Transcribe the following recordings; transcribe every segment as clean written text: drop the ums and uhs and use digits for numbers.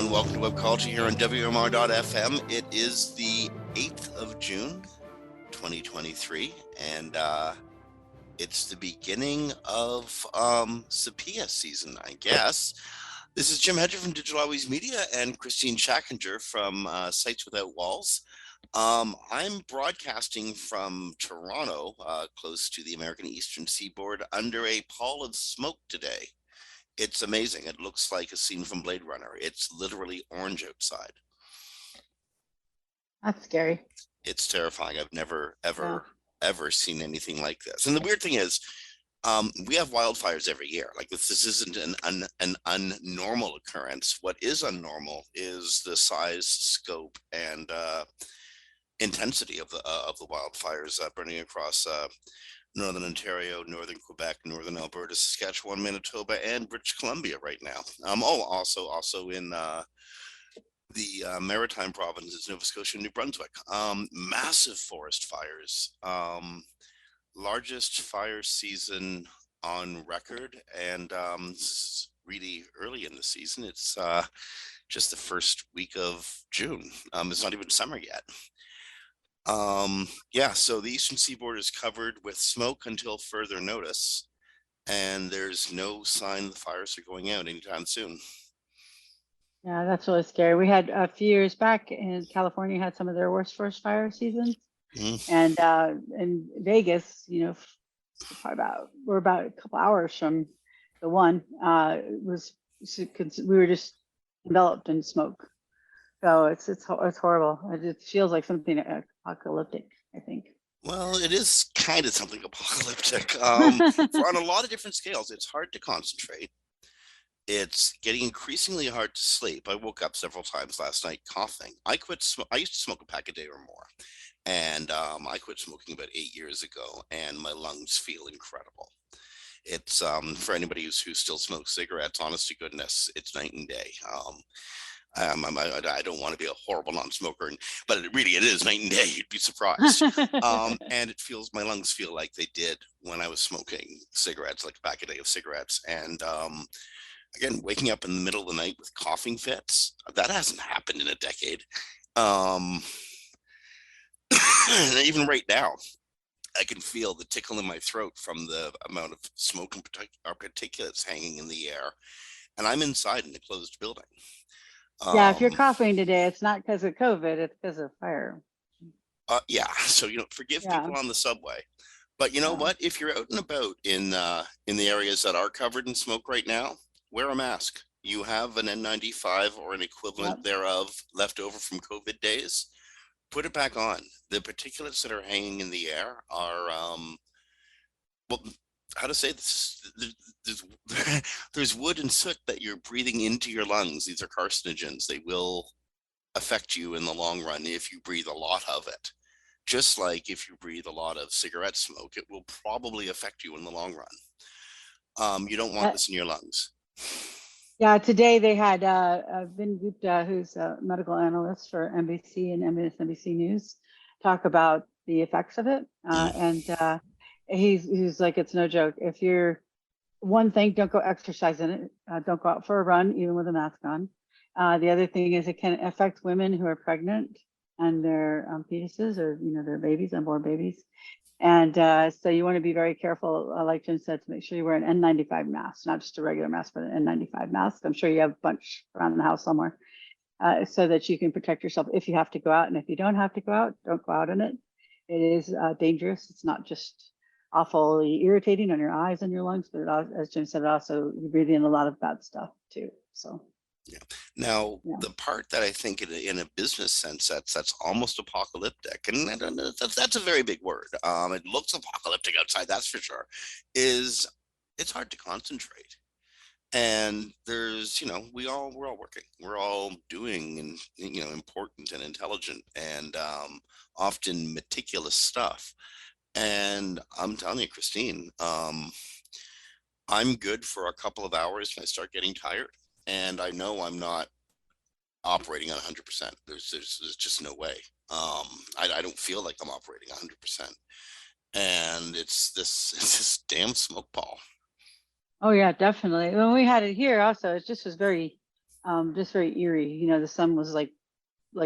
everyone. Welcome to Webcology here on WMR.fm. It is the 8th of June, 2023, and it's the beginning of Sepia season, I guess. This is Jim Hedger from Digital Always Media and Kristine Schackinger from Sites Without Walls. I'm broadcasting from Toronto, close to the American Eastern Seaboard, under a pall of smoke today. It's amazing. It looks like a scene from Blade Runner. It's literally orange outside. That's scary. It's terrifying. I've never, ever seen anything like this. And the weird thing is, we have wildfires every year. Like this isn't an unnormal occurrence. What is unnormal is the size, scope, and intensity of the wildfires burning across Northern Ontario, Northern Quebec, Northern Alberta, Saskatchewan, Manitoba, and British Columbia right now. Also in the maritime provinces, Nova Scotia and New Brunswick. Massive forest fires. Largest fire season on record. And this is really early in the season. It's just the first week of June. It's not even summer yet. So the Eastern Seaboard is covered with smoke until further notice, and there's no sign the fires are going out anytime soon. Yeah, that's really scary. We had a few years back in California had some of their worst forest fire seasons, and in Vegas, we're about a couple hours from the one. We were just enveloped in smoke. So it's horrible. It feels like something apocalyptic, I think. Well, it is kind of something apocalyptic. On a lot of different scales. It's hard to concentrate. It's getting increasingly hard to sleep. I woke up several times last night coughing. I used to smoke a pack a day or more, and I quit smoking about 8 years ago, and my lungs feel incredible. It's for anybody who still smokes cigarettes, honest to goodness, it's night and day. I don't want to be a horrible non-smoker, but it is night and day. You'd be surprised. And my lungs feel like they did when I was smoking cigarettes, like a pack a day of cigarettes. And again, waking up in the middle of the night with coughing fits, that hasn't happened in a decade. Even right now, I can feel the tickle in my throat from the amount of smoke and particulates hanging in the air. And I'm inside in a closed building. Yeah, if you're coughing today, it's not because of COVID, it's because of fire. So forgive people on the subway, but you know what? If you're out and about in the areas that are covered in smoke right now, wear a mask. You have an N95 or an equivalent thereof left over from COVID days. Put it back on. The particulates that are hanging in the air are how to say this? There's wood and soot that you're breathing into your lungs. These are carcinogens. They will affect you in the long run if you breathe a lot of it. Just like if you breathe a lot of cigarette smoke, it will probably affect you in the long run. You don't want this in your lungs. Yeah, today they had Vin Gupta, who's a medical analyst for NBC and MSNBC News, talk about the effects of it. And he's like, it's no joke. If you're one thing, don't go exercise in it. Don't go out for a run, even with a mask on. The other thing is it can affect women who are pregnant and their fetuses or, their babies, unborn babies. And so you want to be very careful, like Jim said, to make sure you wear an N95 mask, not just a regular mask, but an N95 mask. I'm sure you have a bunch around the house somewhere so that you can protect yourself if you have to go out. And if you don't have to go out, don't go out in it. It is dangerous. It's not just awfully irritating on your eyes and your lungs, but as Jim said, also you breathe in a lot of bad stuff too. So Now the part that I think in a business sense that's almost apocalyptic, and I don't know, that's a very big word. It looks apocalyptic outside, that's for sure. Is it's hard to concentrate, and there's we're all working, we're all doing and important and intelligent and often meticulous stuff. And I'm telling you, Kristine, I'm good for a couple of hours and I start getting tired, and I know I'm not operating on 100%. There's just no way. I don't feel like I'm operating 100%, and it's this damn smoke ball. Oh yeah, definitely. When we had it here, also, it just was very just very eerie. You know, the sun was like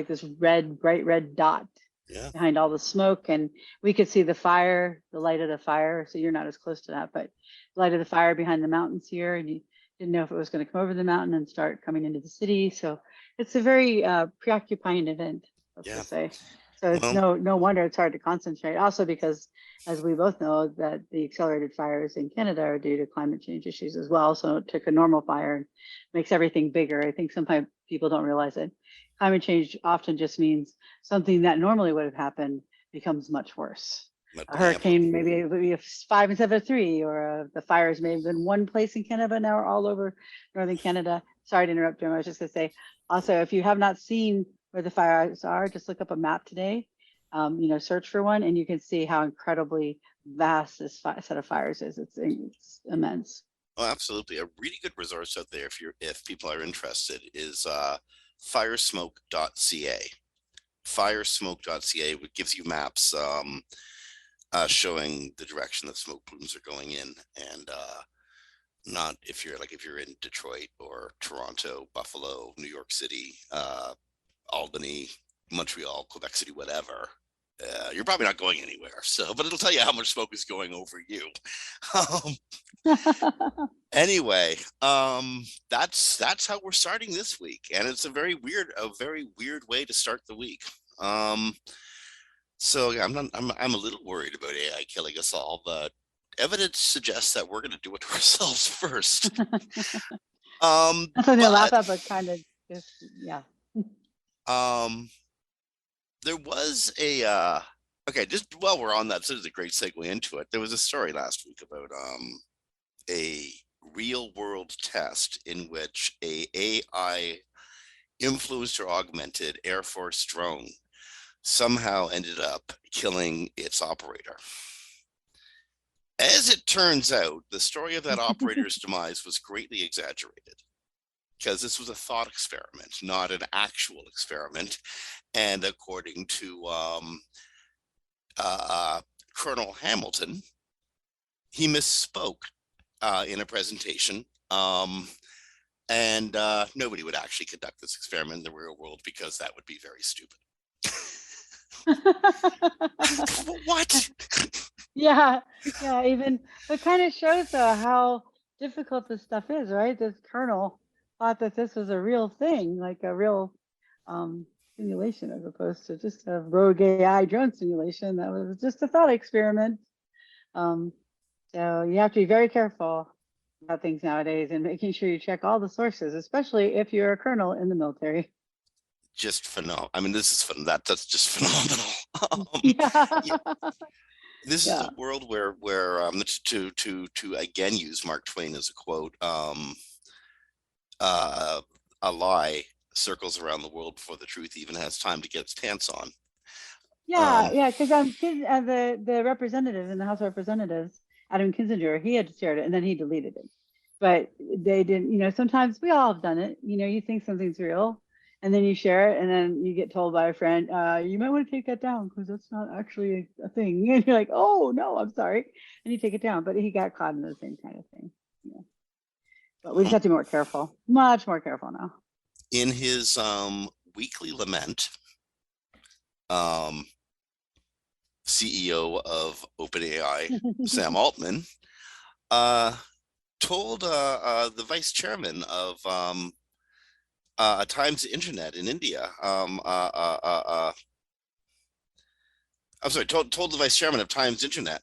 this red, bright red dot Yeah. behind all the smoke, and we could see the fire, the light of the fire. So you're not as close to that, but the light of the fire behind the mountains here, and you didn't know if it was going to come over the mountain and start coming into the city. So it's a very preoccupying event, let's Yeah. just say. So it's Well, no wonder it's hard to concentrate. Also because, as we both know, that the accelerated fires in Canada are due to climate change issues as well. So it took a normal fire and makes everything bigger. I think sometimes people don't realize it. Climate change often just means something that normally would have happened becomes much worse. but A yeah, but hurricane, maybe it would be a 5 instead of a 3, or the fires may have been one place in Canada, but now are all over northern Canada. Sorry to interrupt, Jim. I was just going to say, also, if you have not seen where the fires are, just look up a map today. You know, search for one, and you can see how incredibly vast this set of fires is. It's immense. oh, absolutely. A really good resource out there if people are interested is firesmoke.ca. Firesmoke.ca gives you maps showing the direction that smoke plumes are going in, and not if you're in Detroit or Toronto, Buffalo, New York City, Albany, Montreal, Quebec City, whatever. You're probably not going anywhere. So, but it'll tell you how much smoke is going over you. Anyway, that's how we're starting this week, and it's a very weird way to start the week. So yeah, I'm a little worried about AI killing us all, but evidence suggests that we're going to do it to ourselves first. That's something to laugh at, but kind of just, yeah. There was a okay, just while we're on that, so this is a great segue into it. There was a story last week about a real world test in which a AI influenced or augmented Air Force drone somehow ended up killing its operator. As it turns out, the story of that operator's demise was greatly exaggerated, because this was a thought experiment, not an actual experiment. And according to Colonel Hamilton, he misspoke in a presentation. And nobody would actually conduct this experiment in the real world because that would be very stupid. What? Yeah, even it kind of shows how difficult this stuff is, right? This colonel thought that this was a real thing, like a real simulation, as opposed to just a rogue AI drone simulation that was just a thought experiment. So you have to be very careful about things nowadays and making sure you check all the sources, especially if you're a colonel in the military. Just phenomenal. I mean, this is fun. That's just phenomenal. Yeah. This is Yeah. a world where to again use Mark Twain as a quote, a lie circles around the world before the truth even has time to get its pants on. Yeah, because the representative in the House of Representatives, Adam Kinzinger, he had shared it and then he deleted it. But they didn't, you know, sometimes we all have done it. You know, you think something's real and then you share it and then you get told by a friend, you might want to take that down because that's not actually a thing. And you're like, oh no, I'm sorry. And you take it down. But he got caught in the same kind of thing. Yeah. But we just have to be more careful, much more careful now. In his weekly lament, CEO of OpenAI, Sam Altman, told the vice chairman of Times Internet in India, I'm sorry, told the vice chairman of Times Internet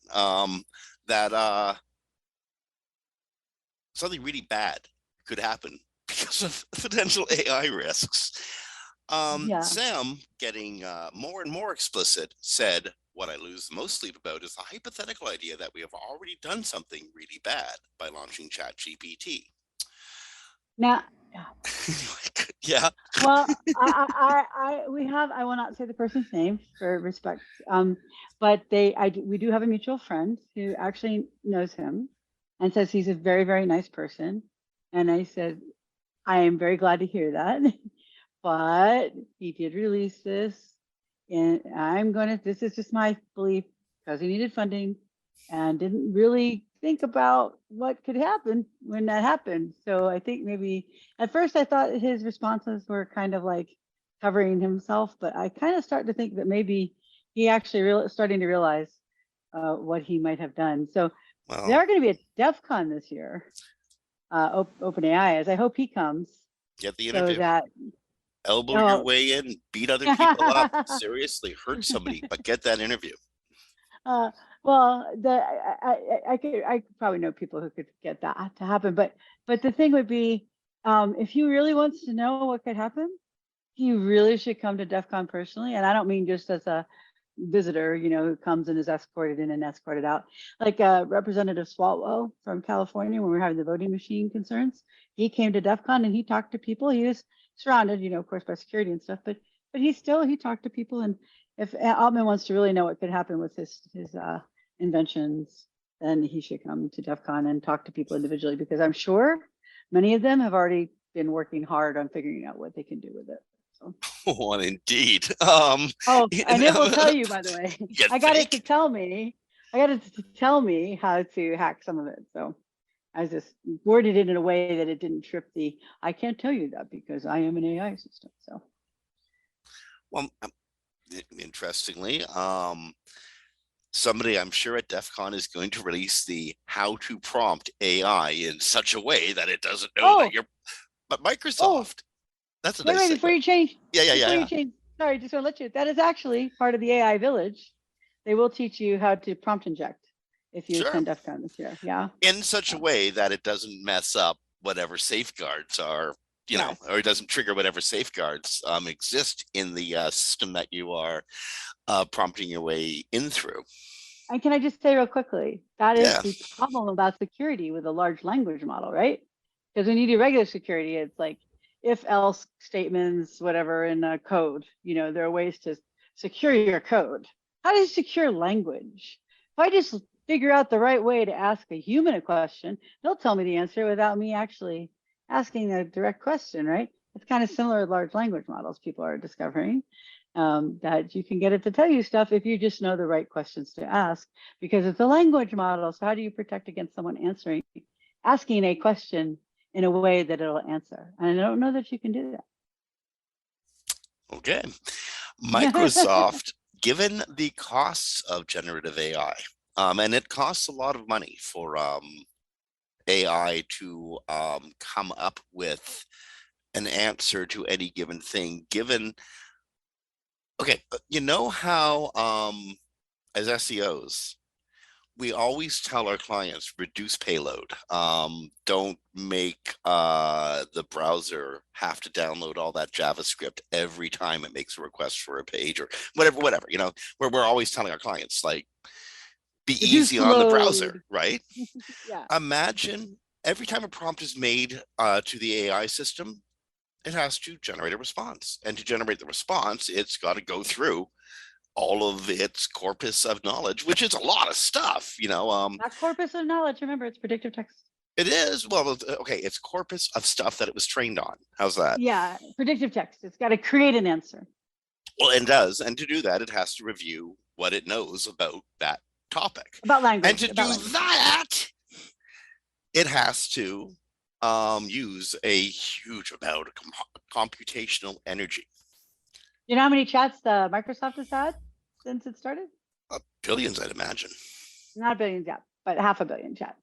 that something really bad could happen because of potential AI risks. Yeah. Sam, getting more and more explicit, said, "What I lose the most sleep about is the hypothetical idea that we have already done something really bad by launching ChatGPT." Now, yeah. well, I will not say the person's name for respect, but we do have a mutual friend who actually knows him and says he's a very, very nice person. And I said, I am very glad to hear that, but he did release this, and this is just my belief, because he needed funding and didn't really think about what could happen when that happened. So I think maybe at first I thought his responses were kind of like covering himself, but I kind of start to think that maybe he actually starting to realize what he might have done. So they Well, are going to be at DEF CON this year. OpenAI is. I hope he comes get the so interview. that Elbow your oh way in, beat other people up, seriously hurt somebody, but get that interview. well, I could probably know people who could get that to happen, but the thing would be, if he really wants to know what could happen, he really should come to DEF CON personally, and I don't mean just as a visitor, who comes and is escorted in and escorted out. Like Representative Swalwell from California, when we were having the voting machine concerns, he came to DEF CON and he talked to people. He was surrounded, of course, by security and stuff, but he talked to people. And if Altman wants to really know what could happen with his inventions, then he should come to DEF CON and talk to people individually, because I'm sure many of them have already been working hard on figuring out what they can do with it. So. Oh, indeed. Oh, and it will tell you, by the way. I got it to tell me. I got it to tell me how to hack some of it. So I just worded it in a way that it didn't trip the, I can't tell you that because I am an AI system. So. Well, interestingly, somebody I'm sure at DEF CON is going to release the how to prompt AI in such a way that it doesn't know that you're, but Microsoft. That's a nice thing. Before you change. Yeah. You change, sorry, just want to let you, that is actually part of the AI village. They will teach you how to prompt inject if you attend DEF CON this year. Yeah. In such a way that it doesn't mess up whatever safeguards are, or it doesn't trigger whatever safeguards exist in the system that you are prompting your way in through. And can I just say real quickly, that is the problem about security with a large language model, right? Because when you do regular security, it's like if else statements, whatever in a code, there are ways to secure your code. How do you secure language? If I just figure out the right way to ask a human a question, they'll tell me the answer without me actually asking a direct question, right? It's kind of similar to large language models people are discovering. That you can get it to tell you stuff if you just know the right questions to ask, because it's a language model. So how do you protect against someone asking a question in a way that it'll answer? And I don't know that you can do that. Okay. Microsoft, given the costs of generative AI, and it costs a lot of money for AI to come up with an answer to any given thing, okay, how as SEOs, we always tell our clients, reduce payload. Don't make the browser have to download all that JavaScript every time it makes a request for a page or whatever, we're always telling our clients, like, be easy on the browser, right? Yeah. Imagine every time a prompt is made to the AI system, it has to generate a response. And to generate the response, it's got to go through all of its corpus of knowledge, which is a lot of stuff, Not corpus of knowledge. Remember, it's predictive text. It is. Well, okay, it's corpus of stuff that it was trained on. How's that? Yeah, predictive text. It's got to create an answer. Well, it does. And to do that, it has to review what it knows about that topic. About language. And to do that, it has to use a huge amount of computational energy. You know how many chats Microsoft has had since it started? Billions, I'd imagine. Not billions yet, but 500 million chats.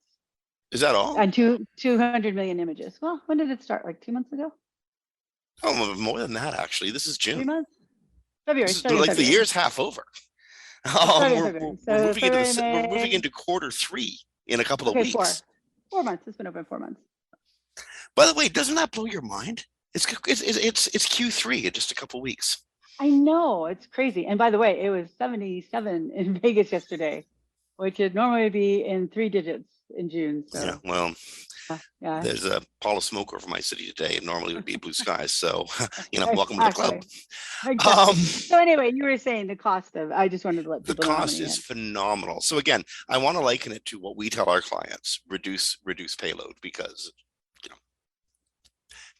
Is that all? And 200 million images. Well, when did it start? Like 2 months ago? Oh, more than that, actually. This is June. 3 months? February. Like February. The year's half over. We're moving into quarter 3 in a couple of weeks. 4 months. It's been open 4 months. By the way, doesn't that blow your mind? It's Q3 in just a couple of weeks. I know, it's crazy. And by the way, it was 77 in Vegas yesterday, which would normally be in 3 digits in June. So. Yeah, well, there's a pall of smoke over my city today, and normally it would be blue skies. So, welcome to the club. Exactly. So anyway, you were saying the cost of, I just wanted to let people know. The cost is phenomenal. So again, I want to liken it to what we tell our clients, reduce payload, because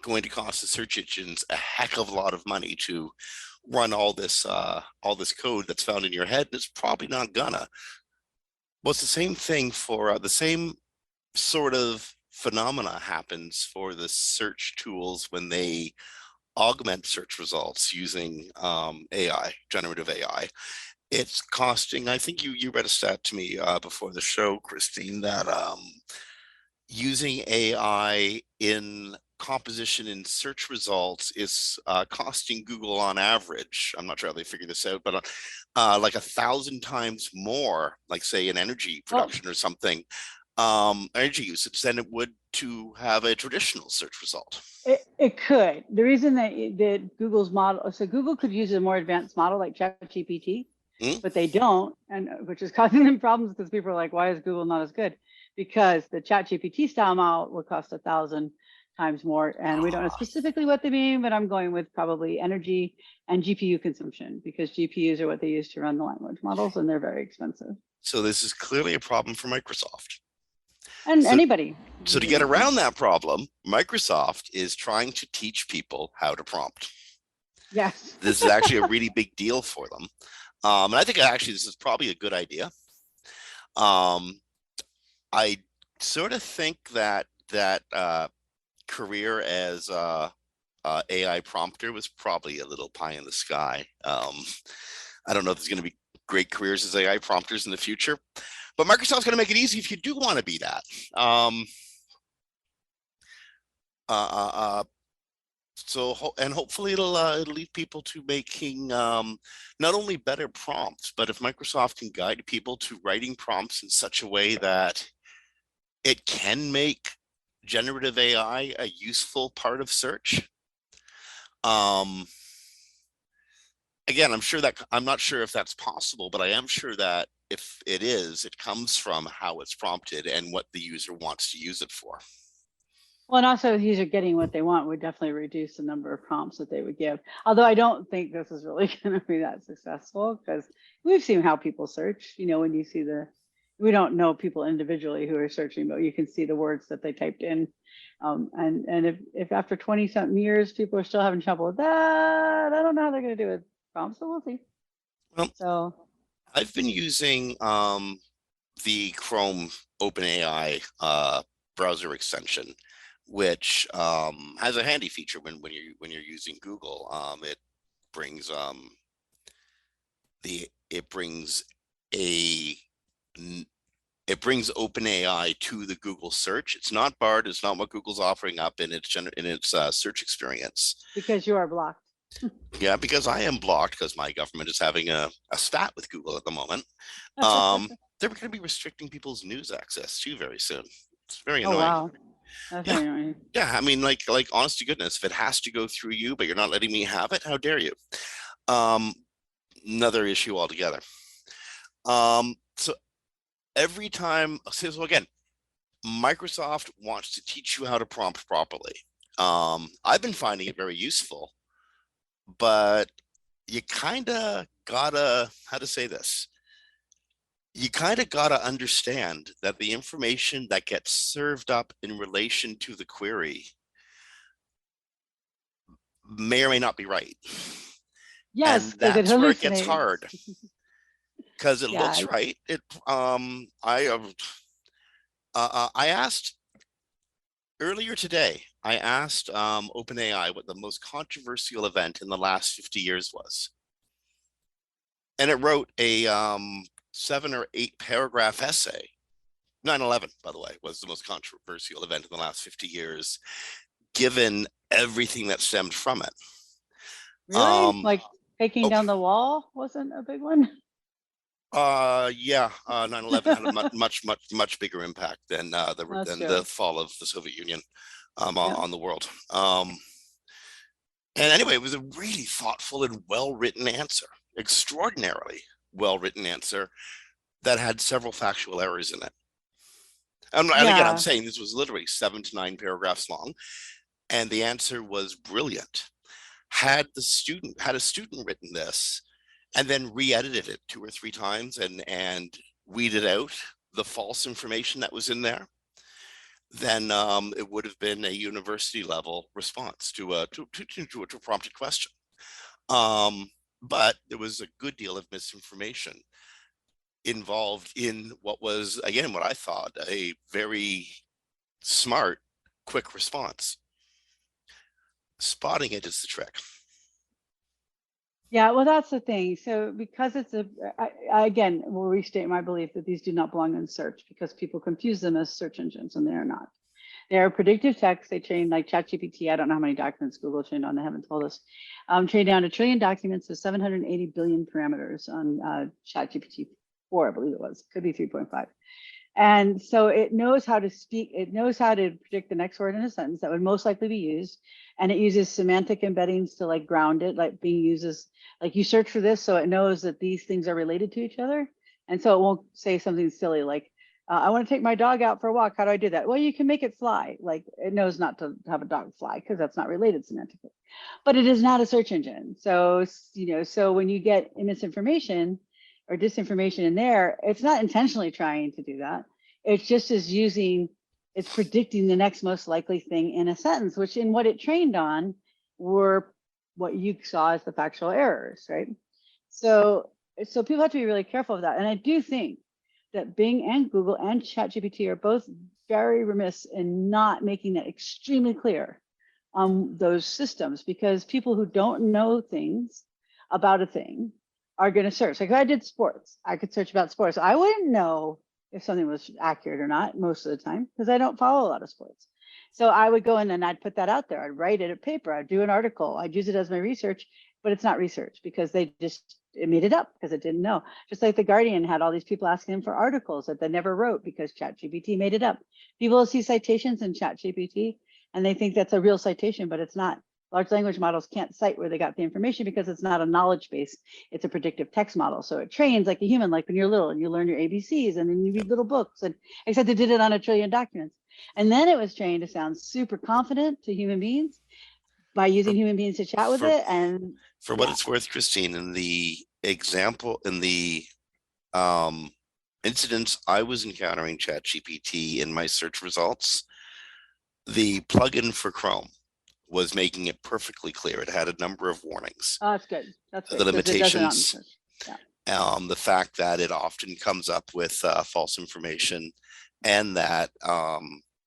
going to cost the search engines a heck of a lot of money to run all this code that's found in your head. It's probably not gonna. Well, it's the same thing for the same sort of phenomena happens for the search tools when they augment search results using AI, generative AI. It's costing, I think you read a stat to me before the show, Kristine, that using AI in composition in search results is costing Google on average, I'm not sure how they figure this out, but like 1,000 times more, like say in energy Well, production or something, energy usage than it would to have a traditional search result. it could. The reason that Google's model, so Google could use a more advanced model like ChatGPT, Mm? but they don't, and which is causing them problems because people are like, why is Google not as good? Because the ChatGPT style model would cost 1,000 times more, and we don't know specifically what they mean, but I'm going with probably energy and GPU consumption, because GPUs are what they use to run the language models, and they're very expensive. So this is clearly a problem for Microsoft. And So, anybody. so to get around that problem, Microsoft is trying to teach people how to prompt. Yes. This is actually a really big deal for them. And I think actually this is probably a good idea. I sort of think that career as AI prompter was probably a little pie in the sky. I don't know if there's going to be great careers as AI prompters in the future, but Microsoft's going to make it easy if you do want to be that. And hopefully it'll lead people to making not only better prompts, but if Microsoft can guide people to writing prompts in such a way that it can make generative AI a useful part of search. Again, I'm not sure if that's possible, but I am sure that if it is, it comes from how it's prompted and what the user wants to use it for. Well, and also if users are getting what they want, would definitely reduce the number of prompts that they would give. Although I don't think this is really going to be that successful, because we've seen how people search. You know, when you see we don't know people individually who are searching, but you can see the words that they typed in. And if after 20 something years, people are still having trouble with that, I don't know how they're going to do it. Prompts, so we'll see. Well, So I've been using the Chrome OpenAI browser extension, which has a handy feature when you're using Google. It brings OpenAI to the Google search. It's not Bard. It's not what Google's offering up in its search experience. because you are blocked. Yeah, because I am blocked because my government is having a spat with Google at the moment. They're going to be restricting people's news access too very soon. It's very annoying. Oh, wow. That's Yeah. annoying. Yeah, I mean, like honest to goodness, if it has to go through you, but you're not letting me have it, how dare you? Another issue altogether. So every time, so again, Microsoft wants to teach you how to prompt properly. I've been finding it very useful, but you kind of gotta, how to say this? You kind of gotta understand that the information that gets served up in relation to the query may or may not be right. Yes, And because it that's where it gets hallucinates. hard, because it Yeah. looks right. I asked earlier today, I asked OpenAI what the most controversial event in the last 50 years was. And it wrote a 7 or 8 paragraph essay. 9/11, by the way, was the most controversial event in the last 50 years, given everything that stemmed from it. Really? Like taking down the wall wasn't a big one? Yeah, 9/11 had a much bigger impact than the fall of the Soviet Union on the world. And anyway, it was a really thoughtful and well-written answer, extraordinarily well-written answer that had several factual errors in it. And again, I'm saying this was literally 7 to 9 paragraphs long, and the answer was brilliant. Had a student written this and then re-edited it 2 or 3 times and weeded out the false information that was in there, then it would have been a university level response to a prompted question. But there was a good deal of misinformation. involved in what was, again, what I thought a very smart, quick response. Spotting it is the trick. Yeah, well, that's the thing. So because it's I again will restate my belief that these do not belong in search because people confuse them as search engines and they are not. They are predictive text. They train like ChatGPT. I don't know how many documents Google trained on. They haven't told us. Trained down 1 trillion documents with 780 billion parameters on ChatGPT 4, I believe it was. Could be 3.5. And so it knows how to speak, it knows how to predict the next word in a sentence that would most likely be used. And it uses semantic embeddings to like ground it, like being used as, like you search for this, so it knows that these things are related to each other. And so it won't say something silly like, I want to take my dog out for a walk. How do I do that? Well, you can make it fly. Like it knows not to have a dog fly because that's not related semantically. But it is not a search engine. So, so when you get misinformation or disinformation in there, it's not intentionally trying to do that. It's just is using, it's predicting the next most likely thing in a sentence, which in what it trained on were what you saw as the factual errors, right? So people have to be really careful of that. And I do think that Bing and Google and ChatGPT are both very remiss in not making that extremely clear on those systems, because people who don't know things about a thing are going to search. Like if I did sports, I could search about sports. I wouldn't know if something was accurate or not most of the time because I don't follow a lot of sports. So I would go in and I'd put that out there. I'd write it a paper. I'd do an article. I'd use it as my research, but it's not research because it made it up because it didn't know. Just like the Guardian had all these people asking him for articles that they never wrote because ChatGPT made it up. People see citations in ChatGPT and they think that's a real citation, but it's not. Large language models can't cite where they got the information because it's not a knowledge base. It's a predictive text model. So it trains like a human, like when you're little and you learn your ABCs and then you read little books, and except it did it on 1 trillion documents. And then it was trained to sound super confident to human beings by using human beings to chat with it. And for what it's worth, Kristine, in the example, in the incidents I was encountering ChatGPT in my search results, the plugin for Chrome was making it perfectly clear. It had a number of warnings. Oh, that's good. That's good. The limitations, yeah. The fact that it often comes up with false information, and that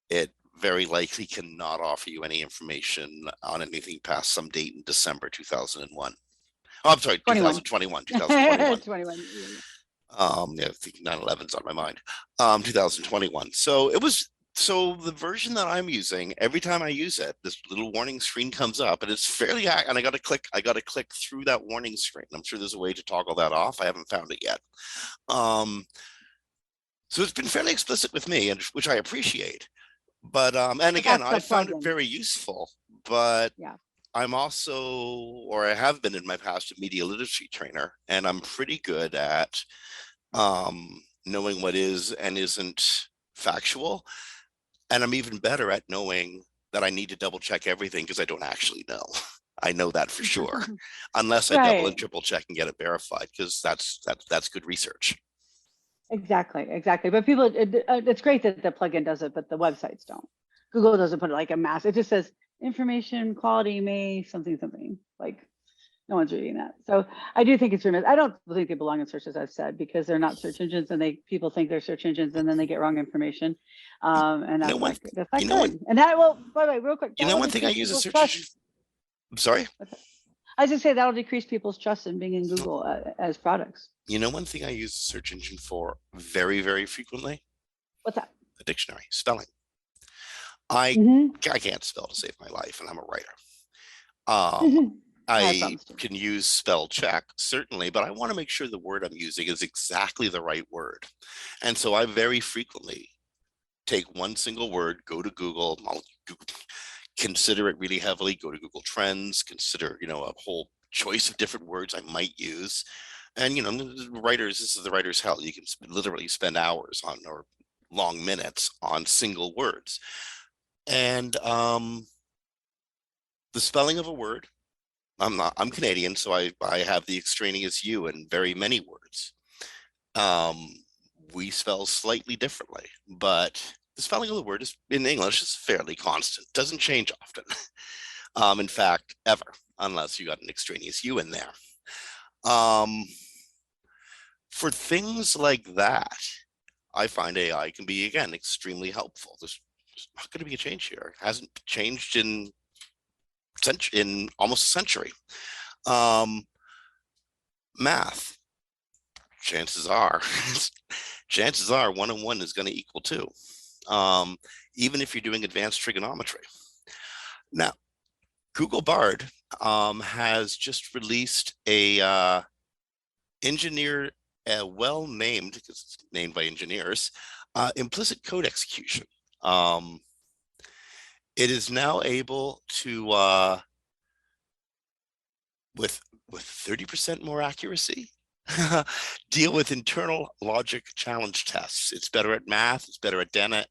it very likely cannot offer you any information on anything past some date in December 2001. Oh, I'm sorry, 2021. 2021. 21. Yeah, I think 9/11's on my mind. 2021. So it was. So the version that I'm using, every time I use it, this little warning screen comes up, and it's fairly, and I got to click through that warning screen. I'm sure there's a way to toggle that off. I haven't found it yet. So it's been fairly explicit with me, and which I appreciate. But and again, I found it very useful. But yeah. I'm also, or I have been in my past, a media literacy trainer, and I'm pretty good at knowing what is and isn't factual. And I'm even better at knowing that I need to double check everything because I don't actually know. I know that for sure, unless I double and triple check and get it verified, because that's good research. Exactly. But people, it's great that the plugin does it, but the websites don't. Google doesn't put it like a mass. It just says information quality may something. Like no one's reading that. So I do think it's remiss. I don't think they belong in search, as I've said, because they're not search engines, and people think they're search engines, and then they get wrong information. And that's not good. And that will, by the way, real quick. One thing I use a search engine. I'm sorry. I was just say that'll decrease people's trust in Bing and Google as products. One thing I use the search engine for very, very frequently. What's that? A dictionary, spelling. I can't spell to save my life, and I'm a writer. I can use spell check, certainly, but I want to make sure the word I'm using is exactly the right word. And so I very frequently take one single word, go to Google, consider it really heavily, go to Google Trends, consider, a whole choice of different words I might use. And, writers, this is the writer's hell. You can literally spend hours on, or long minutes on single words. And the spelling of a word, I'm Canadian, so I have the extraneous U in very many words. We spell slightly differently, but the spelling of the word in English is fairly constant. Doesn't change often. In fact, ever, unless you got an extraneous U in there. For things like that, I find AI can be, again, extremely helpful. There's not going to be a change here. It hasn't changed in almost a century. Math, chances are, chances are 1 and 1 is going to equal 2, even if you're doing advanced trigonometry. Now, Google Bard has just released a engineer, well-named, because it's named by engineers, implicit code execution. It is now able to, with 30% more accuracy, deal with internal logic challenge tests. It's better at math, it's better at data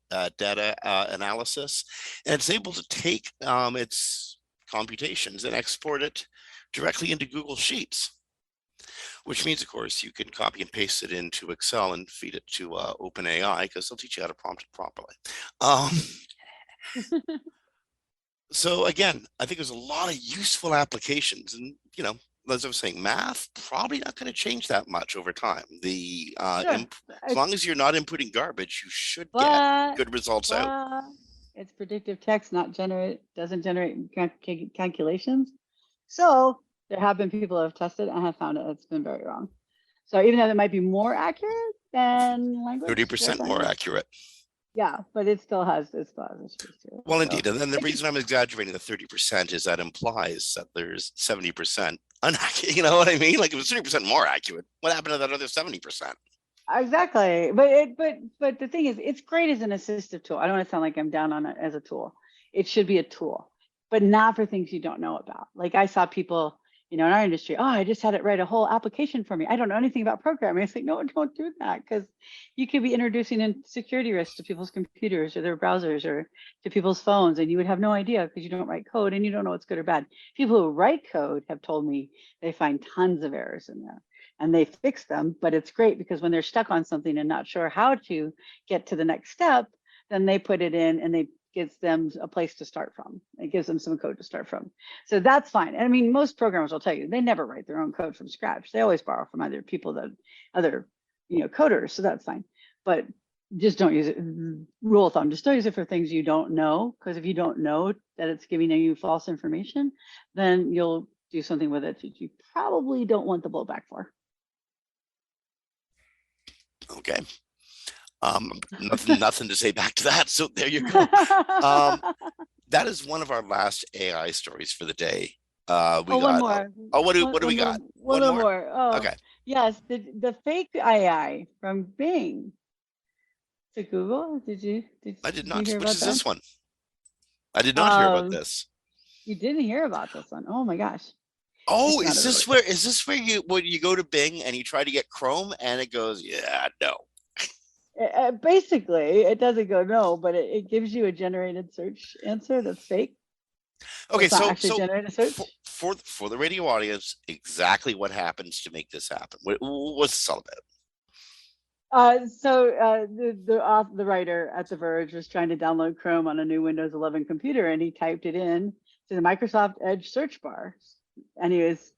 analysis, and it's able to take its computations and export it directly into Google Sheets, which means, of course, you can copy and paste it into Excel and feed it to OpenAI, because they'll teach you how to prompt it properly. So again, I think there's a lot of useful applications, and as I was saying, math probably not going to change that much over time. Sure. As long as you're not inputting garbage, you should But, get good results out. It's predictive text, doesn't generate calculations. So there have been people who have tested and have found it's been very wrong. So even though it might be more accurate than language, 30% more accurate. Yeah, but it still has issues to it. Well, indeed. And then the reason I'm exaggerating the 30% is that implies that there's 70% unaccurate. You know what I mean? Like, if it's 30% more accurate, what happened to that other 70%? Exactly. But the thing is, it's great as an assistive tool. I don't want to sound like I'm down on it as a tool. It should be a tool, but not for things you don't know about. Like, I saw people, in our industry, I just had it write a whole application for me. I don't know anything about programming. It's like, no, don't do that, because you could be introducing in security risks to people's computers or their browsers or to people's phones, and you would have no idea because you don't write code and you don't know what's good or bad. People who write code have told me they find tons of errors in there and they fix them, but it's great because when they're stuck on something and not sure how to get to the next step, then they put it in and they gives them a place to start from. It gives them some code to start from. So that's fine. I mean, most programmers will tell you they never write their own code from scratch. They always borrow from other people, other coders. So that's fine. But just don't use it. Rule of thumb, just don't use it for things you don't know, because if you don't know that it's giving you false information, then you'll do something with it that you probably don't want the blowback for. Okay. Nothing to say back to that. So there you go. That is one of our last AI stories for the day. One more. What do we got? One more. Oh, okay. Yes, the fake AI from Bing to Google. I did not. Which is this one? I did not hear about this. You didn't hear about this one? Oh my gosh. Oh, is this where you go to Bing and you try to get Chrome and it goes, yeah, no. Basically, it doesn't go no, but it gives you a generated search answer that's fake. Okay, so generated search. For the radio audience, exactly what happens to make this happen? What's this all about? The writer at The Verge was trying to download Chrome on a new Windows 11 computer, and he typed it in to the Microsoft Edge search bar, and he was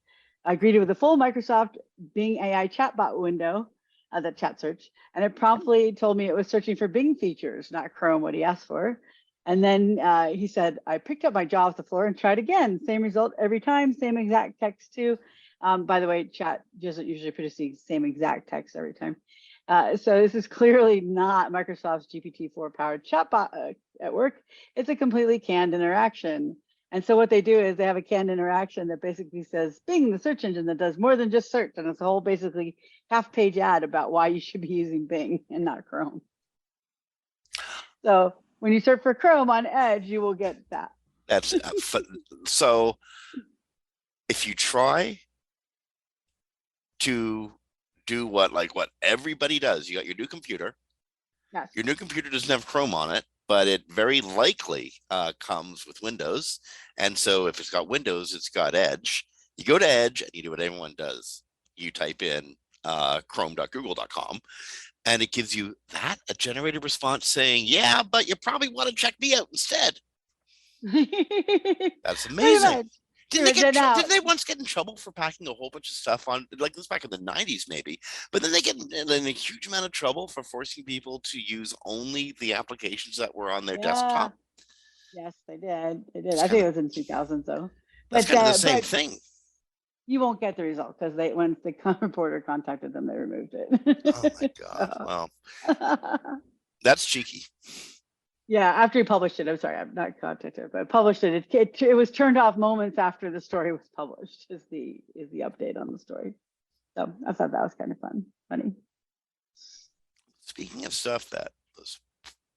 greeted with a full Microsoft Bing AI chatbot window. The chat search, and it promptly told me it was searching for Bing features, not Chrome, what he asked for. And then he said, I picked up my jaw off the floor and tried again. Same result every time, same exact text too. By the way, chat doesn't usually produce the same exact text every time. So this is clearly not Microsoft's GPT-4 powered chatbot at work. It's a completely canned interaction. And so what they do is they have a canned interaction that basically says, Bing, the search engine that does more than just search. And it's a whole basically half-page ad about why you should be using Bing and not Chrome. So when you search for Chrome on Edge, you will get that. That's so if you try to do what everybody does, you got your new computer. Yes. Your new computer doesn't have Chrome on it, but it very likely comes with Windows. And so if it's got Windows, it's got Edge. You go to Edge and you do what everyone does. You type in chrome.google.com, and it gives you a generated response saying, yeah, but you probably want to check me out instead. That's amazing. Didn't they once get in trouble for packing a whole bunch of stuff on, like this back in the 90s maybe, but then they get in a huge amount of trouble for forcing people to use only the applications that were on their Yeah. desktop. Yes, they did. They did. It's I think kind it of was in 2000 though. that's But kind of the same thing. you won't get the result because when the reporter contacted them, they removed Oh my it. God. So, Well, that's cheeky. yeah, after he published it, I'm sorry, I'm not contacted, but published it. It was turned off moments after the story was published. Is the update on the story. So I thought that was kind of funny. Speaking of stuff that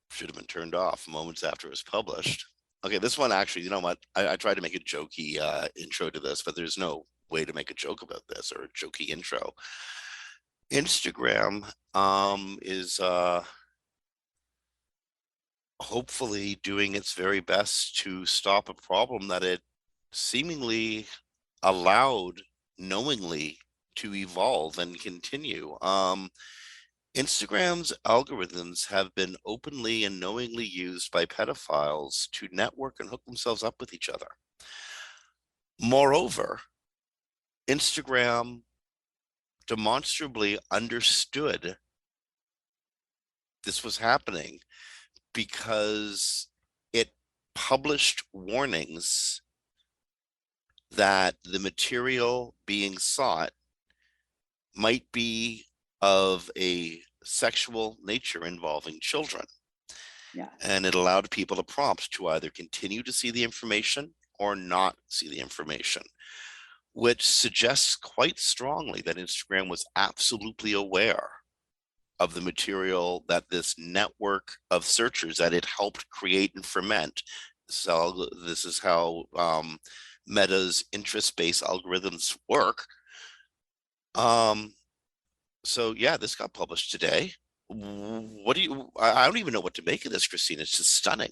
should have been turned off moments after it was published. Okay, this one actually, you know what? I tried to make a jokey intro to this, but there's no way to make a joke about this or a jokey intro. Instagram is hopefully doing its very best to stop a problem that it seemingly allowed knowingly to evolve and continue. Instagram's algorithms have been openly and knowingly used by pedophiles to network and hook themselves up with each other. Moreover, Instagram demonstrably understood this was happening because it published warnings that the material being sought might be of a sexual nature involving children. Yeah. And it allowed people to prompt to either continue to see the information or not see the information, which suggests quite strongly that Instagram was absolutely aware of the material that this network of searchers that it helped create and ferment. So this is how Meta's interest-based algorithms work. So yeah, this got published today. I don't even know what to make of this, Kristine. It's just stunning.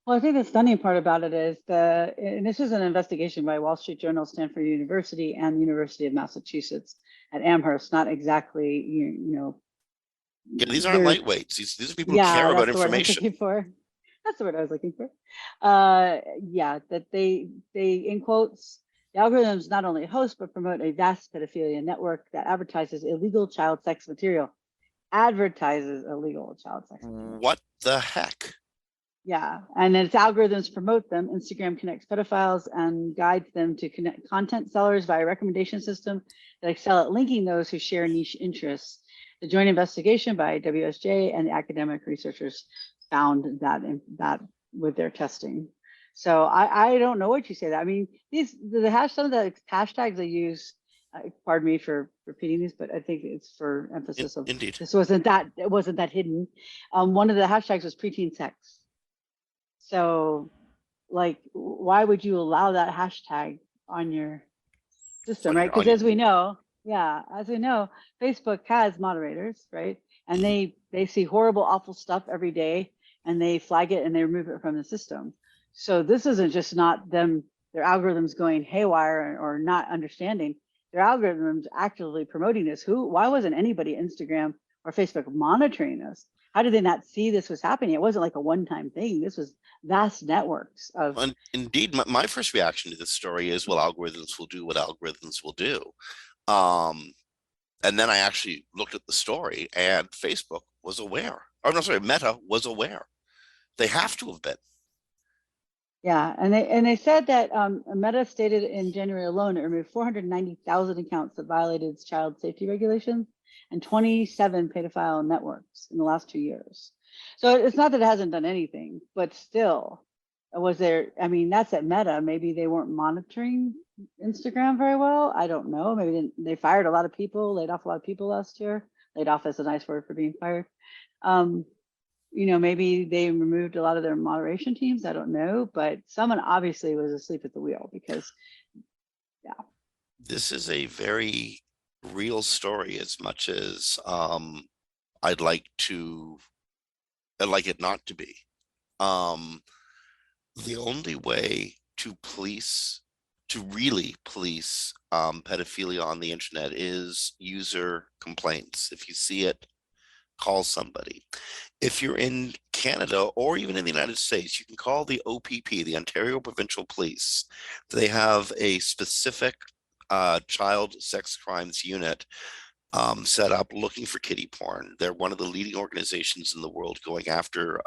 Well, I think the stunning part about it is and this is an investigation by Wall Street Journal, Stanford University, and University of Massachusetts at Amherst. Not exactly, Yeah, these aren't lightweights. These are people who yeah, care about that's the word I was information. looking for. That's the word I was looking for. Yeah, that they in quotes, the algorithms not only host but promote a vast pedophilia network that advertises illegal child sex material. Advertises illegal child sex material. What the heck? Yeah, and its algorithms promote them. Instagram connects pedophiles and guides them to connect content sellers via a recommendation system that excel at linking those who share niche interests. The joint investigation by WSJ and the academic researchers found that with their testing. So I don't know what you say that. I mean, some of the hashtags they use. Pardon me for repeating these, but I think it's for emphasis of Indeed. It wasn't that hidden. One of the hashtags was preteen sex. So, like, why would you allow that hashtag on your system, right? Because as we know, Facebook has moderators, right? And they see horrible, awful stuff every day, and they flag it and they remove it from the system. So this isn't just not them, their algorithms going haywire or not understanding. Their algorithms actively promoting this. Why wasn't anybody Instagram or Facebook monitoring this? How did they not see this was happening? It wasn't like a one-time thing. This was vast networks of. Indeed, my first reaction to this story is, well, algorithms will do what algorithms will do. And then I actually looked at the story, and Facebook was aware. Or no, sorry, Meta was aware. They have to have been. Yeah, and they said that Meta stated in January alone it removed 490,000 accounts that violated its child safety regulations and 27 pedophile networks in the last 2 years. So it's not that it hasn't done anything, but still, was there? I mean, that's at Meta. Maybe they weren't monitoring Instagram very well. I don't know. Maybe they fired a lot of people, laid off a lot of people last year. Laid off is a nice word for being fired. Maybe they removed a lot of their moderation teams. I don't know, but someone obviously was asleep at the wheel because, yeah. This is a very real story as much as I'd like it not to be. The only way to really police pedophilia on the internet is user complaints. If you see it, call somebody. If you're in Canada or even in the United States, you can call the OPP, the Ontario Provincial Police. They have a specific child sex crimes unit set up looking for kiddie porn. They're one of the leading organizations in the world going after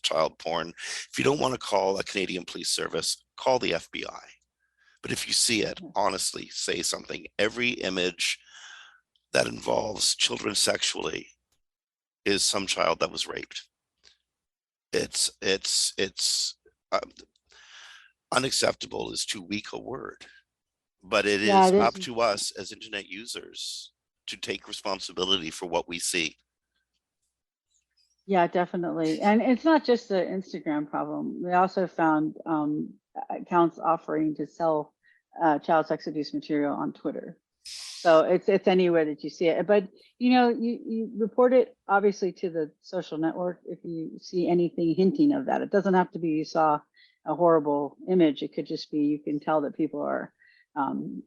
child porn. If you don't want to call a Canadian police service, call the FBI. But if you see it, honestly, say something. Every image that involves children sexually is some child that was raped. It's unacceptable is too weak a word, but it Yeah, is up to us as internet users to take responsibility for what we see. yeah, definitely. And it's not just the Instagram problem. We also found accounts offering to sell child sex abuse material on Twitter. So it's anywhere that you see it. But you report it obviously to the social network if you see anything hinting of that. It doesn't have to be you saw a horrible image. It could just be you can tell that people are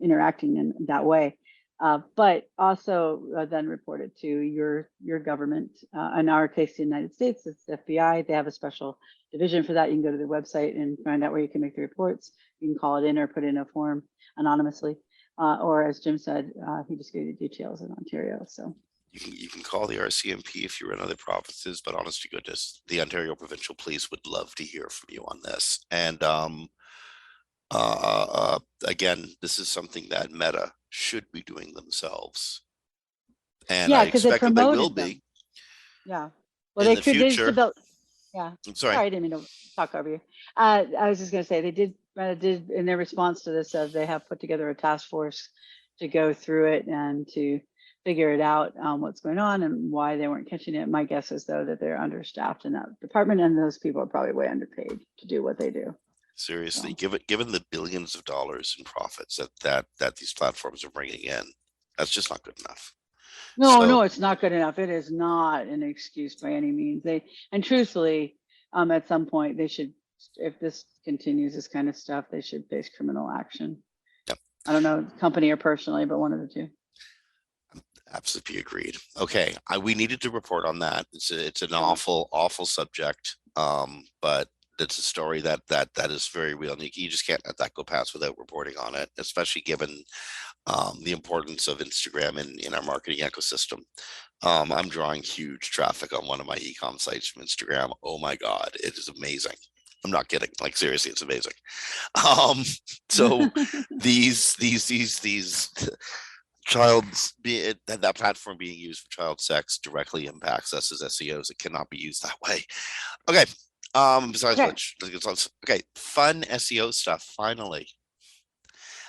interacting in that way. But also then report it to your government. In our case, the United States, it's the FBI. They have a special division for that. You can go to their website and find out where you can make the reports. You can call it in or put in a form anonymously. Or as Jim said, he just gave you details in Ontario. So you can call the RCMP if you're in other provinces, but honest to goodness, the Ontario Provincial Police would love to hear from you on this. And again, this is something that Meta should be doing themselves, and yeah, I because it expect that they will promoted them. be. Yeah. Well, In they the could. They just future. developed. Yeah. I'm sorry. Sorry, I didn't mean to talk over you. I was just going to say they did in their response to this. They have put together a task force to go through it and to figure it out what's going on and why they weren't catching it. My guess is though that they're understaffed in that department, and those people are probably way underpaid to do what they do. Seriously, given the billions of dollars in profits that these platforms are bringing in, that's just not good enough. No, it's not good enough. It is not an excuse by any means. And truthfully, at some point they should, if this continues, this kind of stuff, they should face criminal action. Yep. I don't know, company or personally, but one of the two. Absolutely agreed. Okay, we needed to report on that. It's an awful subject, but it's a story that is very real, and you just can't let that go past without reporting on it, especially given the importance of Instagram in our marketing ecosystem. I'm drawing huge traffic on one of my e-com sites from Instagram. Oh my God, it is amazing. I'm not kidding. Like seriously, it's amazing. So these that platform being used for child sex directly impacts us as SEOs. It cannot be used that way. Okay. Besides which, okay, fun SEO stuff. Finally,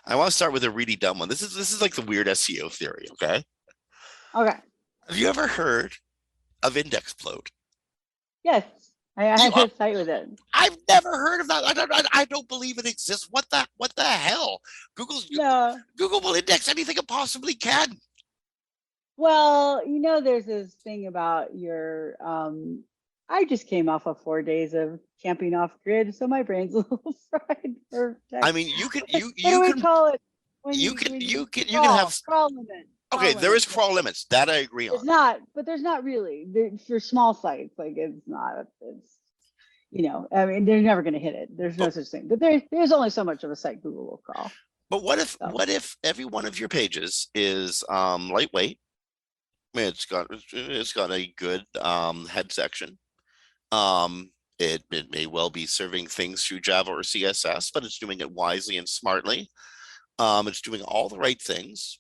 I want to start with a really dumb one. This is like the weird SEO theory. Okay. Okay. Have you ever heard of Index Bloat? Yes, I had a site with it. I've never heard of that. I don't believe it exists. What the hell? Google will index anything it possibly can. Well, there's this thing about your. I just came off of 4 days of camping off grid, so my brain's a little fried for text. I mean, you can call it? You can have crawl limit. Okay, there is crawl limits that I agree on. There's not, but there's not really for small sites. Like it's not. It's I mean, they're never going to hit it. There's no such thing. But there's only so much of a site Google will crawl. But what if every one of your pages is lightweight? I mean, it's got a good head section. It may well be serving things through Java or CSS, but it's doing it wisely and smartly. It's doing all the right things.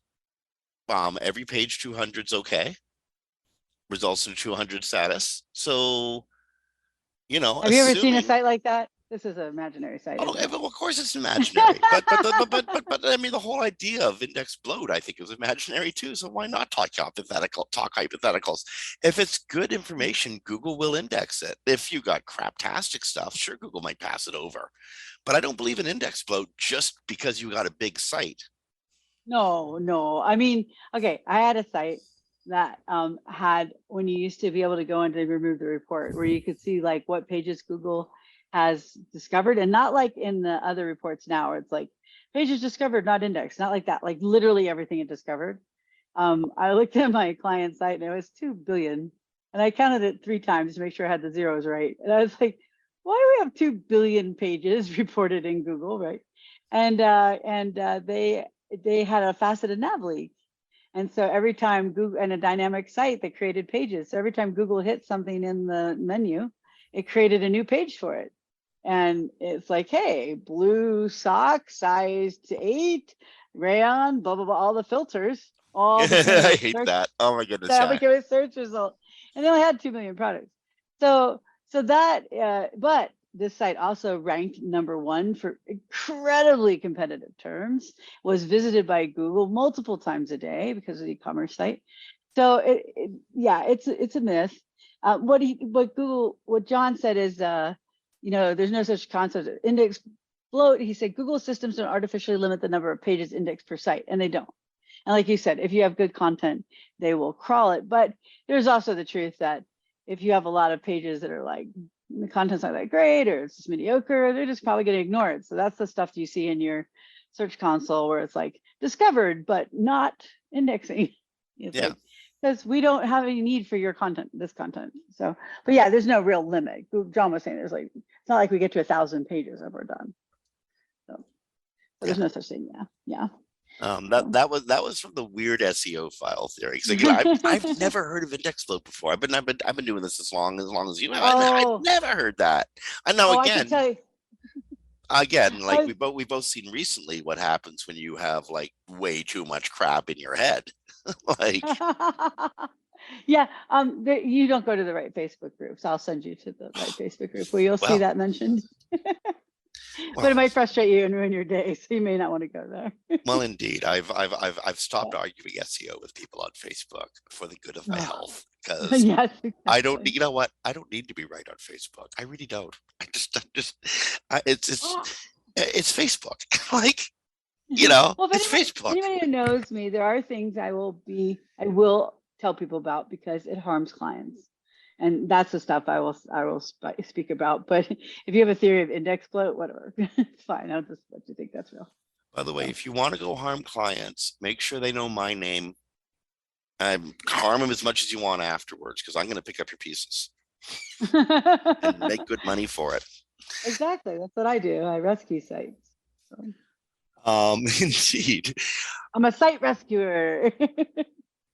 Every page 200 is okay. Results in 200 status. So, have you ever seen a site like that? This is an imaginary site. Oh, well, of course it's imaginary, but I mean the whole idea of Index Bloat, I think, is imaginary too. So why not talk hypotheticals? If it's good information, Google will index it. If you got craptastic stuff, sure, Google might pass it over. But I don't believe in Index Bloat just because you got a big site. No. I mean, okay, I had a site that had, when you used to be able to go in to remove the report, where you could see like what pages Google has discovered, and not like in the other reports now where it's like pages discovered, not indexed, not like that, like literally everything it discovered. I looked at my client site and it was 2 billion. And I counted it 3 times to make sure I had the zeros right. And I was like, why do we have 2 billion pages reported in Google, right? And they had a faceted nav leak. And so every time Google, and a dynamic site that created pages, so every time Google hit something in the menu, it created a new page for it. And it's like, hey, blue sock, size 8, rayon, blah, blah, blah, all the filters, all became I a hate search, that. Oh my goodness. that Yeah. became a search result. And they only had 2 million products. So that, but this site also ranked number 1 for incredibly competitive terms, was visited by Google multiple times a day because of the e-commerce site. So it's a myth. What John said is, there's no such concept of index bloat. He said Google systems don't artificially limit the number of pages indexed per site, and they don't. And like you said, if you have good content, they will crawl it. But there's also the truth that if you have a lot of pages that are like, the content's not that great, or it's just mediocre, they're just probably going to ignore it. So that's the stuff you see in your search console where it's like discovered, but not indexing. It's Yeah. like, because we don't have any need for your content, this content. So, but yeah, there's no real limit. John was saying it's not like we get to 1,000 pages and we're done. So there's no such thing. Yeah. That was from the weird SEO file theory. I've never heard of Index Bloat before. I've been doing this as long as you have. I've never heard that. I know I can tell you. Again, like we both seen recently what happens when you have like way too much crap in your head. Like, yeah, you don't go to the right Facebook groups. I'll send you to the right Facebook group where you'll see that mentioned. But it might frustrate you and ruin your day, so you may not want to go there. Well, indeed, I've stopped arguing SEO with people on Facebook for the good of my health, because yes, exactly. I don't, you know what? I don't need to be right on Facebook. I really don't. It's Facebook. Like, well, it's Facebook. Anybody who knows me, there are things I will tell people about because it harms clients. And that's the stuff I will speak about. But if you have a theory of index bloat, whatever, it's fine. I'll just let you think that's real. By the way, if you want to go harm clients, make sure they know my name. Harm them as much as you want afterwards, because I'm going to pick up your pieces and make good money for it. Exactly. That's what I do. I rescue sites. Indeed. I'm a site rescuer.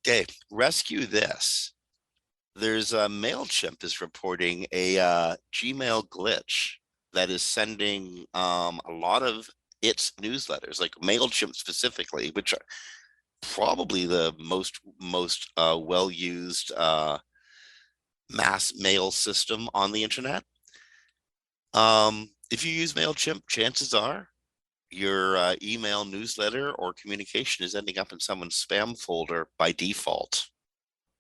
Okay, rescue this. There's a MailChimp is reporting a Gmail glitch that is sending a lot of its newsletters, like MailChimp specifically, which are probably the most well-used mass mail system on the internet. If you use MailChimp, chances are your email, newsletter, or communication is ending up in someone's spam folder by default,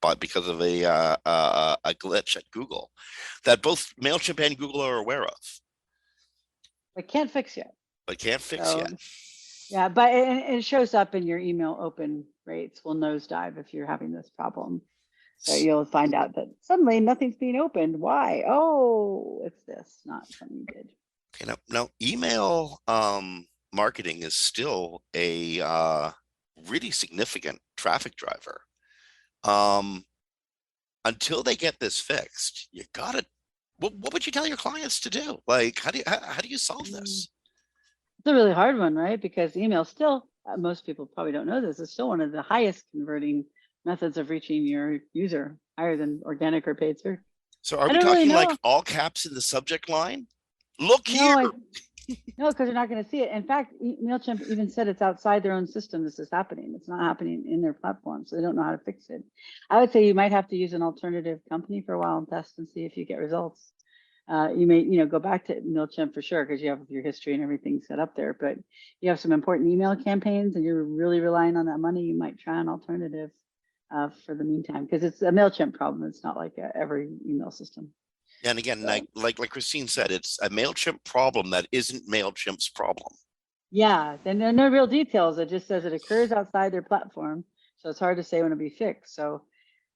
but because of a glitch at Google that both MailChimp and Google are aware of. But can't fix yet. Yet. Yeah, but it shows up in your email open rates will nosedive if you're having this problem. So you'll find out that suddenly nothing's being opened. Why? Oh, it's this, not something you did. Okay, now email marketing is still a really significant traffic driver. Until they get this fixed, you gotta. What would you tell your clients to do? Like, how do you solve this? It's a really hard one, right? Because email still, most people probably don't know this, is still one of the highest converting methods of reaching your user, higher than organic or paid search. So are we talking like all caps in the subject line? Look here. No, because they're not going to see it. In fact, MailChimp even said it's outside their own system. This is happening. It's not happening in their platform, so they don't know how to fix it. I would say you might have to use an alternative company for a while and test and see if you get results. You may, go back to MailChimp for sure, because you have your history and everything set up there. But you have some important email campaigns and you're really relying on that money, you might try an alternative for the meantime, because it's a MailChimp problem. It's not like every email system. And again, like Kristine said, it's a MailChimp problem that isn't MailChimp's problem. Yeah, then there are no real details. It just says it occurs outside their platform, so it's hard to say when it'll be fixed. So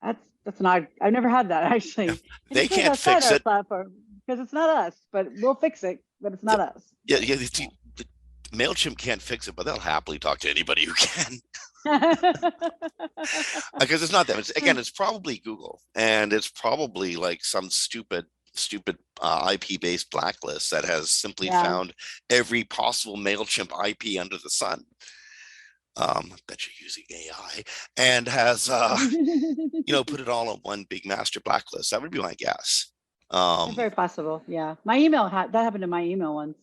that's an odd. I've never had that actually. They can't fix it platform because it's not us, but we'll fix it. But it's not us. Yeah. MailChimp can't fix it, but they'll happily talk to anybody who can. Because it's not them. It's probably Google, and it's probably like some stupid IP-based blacklist that has simply Yeah. found every possible MailChimp IP under the sun. I bet you're using AI, and has put it all on one big master blacklist. That would be my guess. Very possible. Yeah. My email that happened to my email once.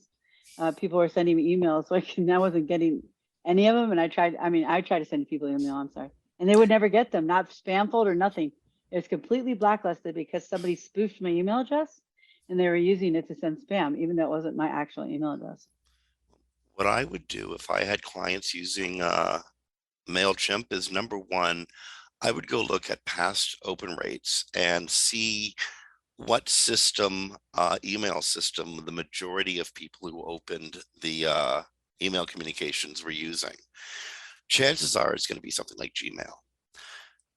People were sending me emails, like, and I wasn't getting any of them. And I tried to send people email, I'm sorry. And they would never get them, not spam folder, nothing. It was completely blacklisted because somebody spoofed my email address and they were using it to send spam, even though it wasn't my actual email address. What I would do if I had clients using MailChimp is, number one, I would go look at past open rates and see what email system the majority of people who opened the email communications were using. Chances are it's going to be something like Gmail.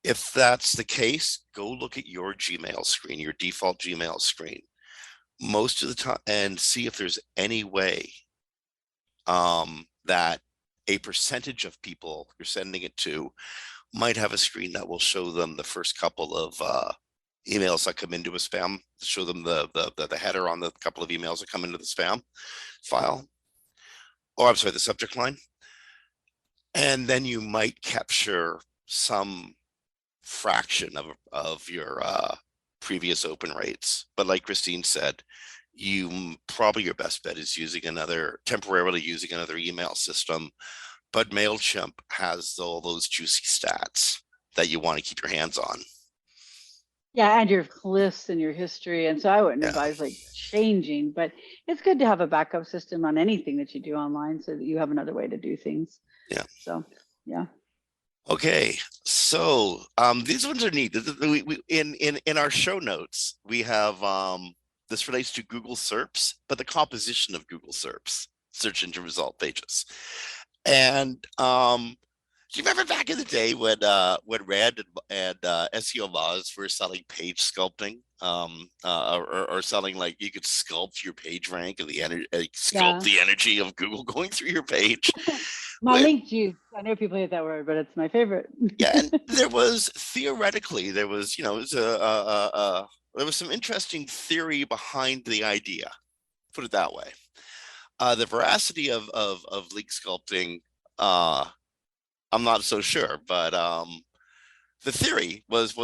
If that's the case, go look at your Gmail screen, your default Gmail screen, most of the time, and see if there's any way that a percentage of people you're sending it to might have a screen that will show them the first couple of emails that come into a spam, show them the header on the couple of emails that come into the spam file, or I'm sorry, the subject line. And then you might capture some fraction of your previous open rates. But like Kristine said, probably your best bet is temporarily using another email system. But MailChimp has all those juicy stats that you want to keep your hands on. Yeah, and your lists and your history. And so I wouldn't Yeah. advise like changing, but it's good to have a backup system on anything that you do online so that you have another way to do things. Yeah. So, yeah. Okay, so these ones are neat. In our show notes, we have this relates to Google SERPs, but the composition of Google SERPs, search engine result pages. And do you remember back in the day when Rand and SEO Moz were selling page sculpting, or selling, like, you could sculpt your page rank and sculpt the energy of Google going through your page. My link juice. I know people hate that word, but it's my favorite. Yeah, and there was some interesting theory behind the idea. Put it that way. The veracity of link sculpting, I'm not so sure, but the theory was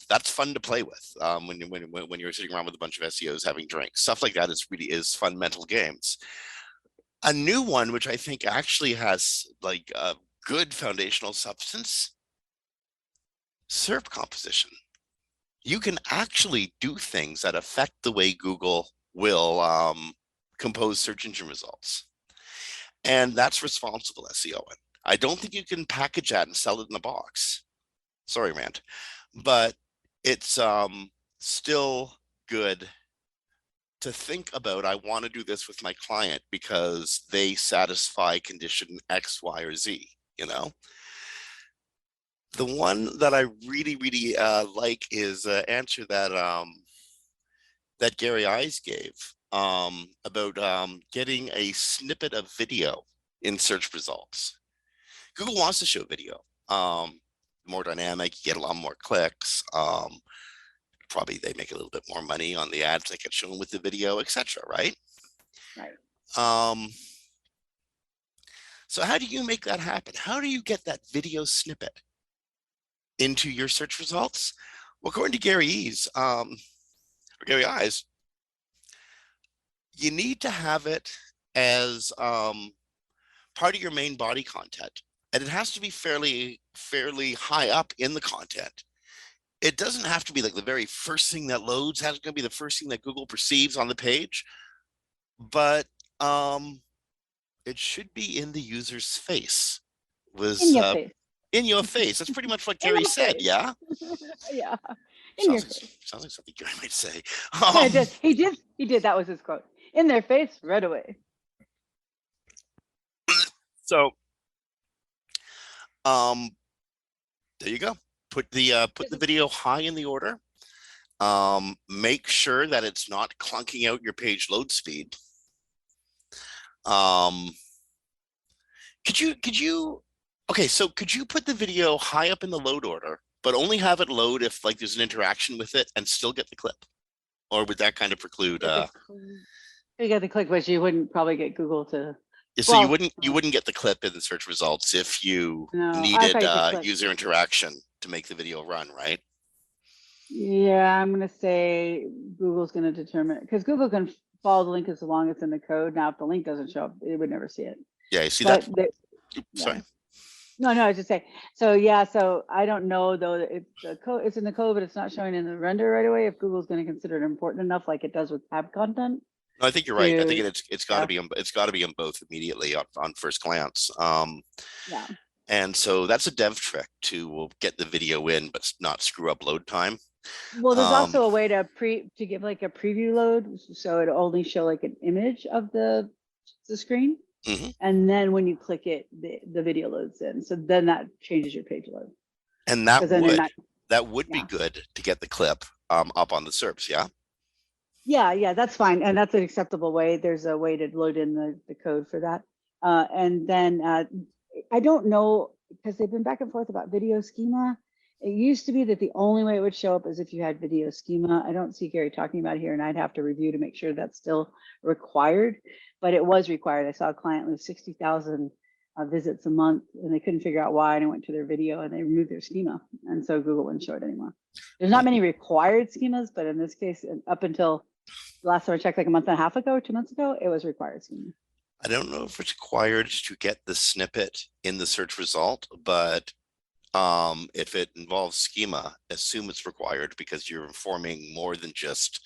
that's fun to play with when you're sitting around with a bunch of SEOs having drinks. Stuff like that is fun mental games. A new one, which I think actually has like a good foundational substance, SERP composition. You can actually do things that affect the way Google will compose search engine results. And that's responsible SEO. I don't think you can package that and sell it in a box. Sorry, Rand. But it's still good to think about. I want to do this with my client because they satisfy condition X, Y, or Z, The one that I really, really like is an answer that Gary Eyes gave about getting a snippet of video in search results. Google wants to show video. More dynamic, you get a lot more clicks. Probably they make a little bit more money on the ads that get shown with the video, etc. Right? Right. So how do you make that happen? How do you get that video snippet into your search results? Well, according to Gary Eyes, you need to have it as part of your main body content, and it has to be fairly high up in the content. It doesn't have to be like the very first thing that loads. It's going to be the first thing that Google perceives on the page, but it should be in the user's face. In your face. That's pretty much what Gary said. Face. Yeah. Yeah. Sounds like something Gary might say. He did. That was his quote. In their face, right away. So, there you go. Put the video high in the order. Make sure that it's not clunking out your page load speed. Okay, so could you put the video high up in the load order, but only have it load if like there's an interaction with it and still get the clip? Or would that kind of preclude Get the you get the click, but you wouldn't probably get Google to. so Well, you wouldn't get the clip in the search results if you no, I thought needed you could click. user interaction to make the video run, right? Yeah, I'm gonna say Google's gonna determine because Google can follow the link as long as it's in the code. Now, if the link doesn't show up, it would never see it. Yeah, you see But that? yeah, Sorry. no, I was just saying. So yeah, so I don't know though. If the code it's in the code, but it's not showing in the render right away. If Google's going to consider it important enough, like it does with tab content, No, I think you're right. I think to it's got to yeah, be it's got to be on both immediately on first glance. yeah. And so that's a dev trick to get the video in, but not screw up load time. Well, there's Um, also a way to give like a preview load, so it only show like an image of the screen, mhm. and then when you click it, the video loads in. So then that changes your page load And because then they're not. that would be Yeah, good to get the clip up on the SERPs, yeah. yeah, that's fine, and that's an acceptable way. There's a way to load in the code for that, and then I don't know because they've been back and forth about video schema. It used to be that the only way it would show up is if you had video schema. I don't see Gary talking about it here, and I'd have to review to make sure that's still required, but it was required. I saw a client lose 60,000 visits a month, and they couldn't figure out why, and I went to their video, and they removed their schema, and so Google wouldn't show it anymore. There's not many required schemas, but in this case, up until last time I checked, like a month and a half ago, 2 months ago, it was required schema. I don't know if it's required to get the snippet in the search result, but if it involves schema, assume it's required because you're informing more than just,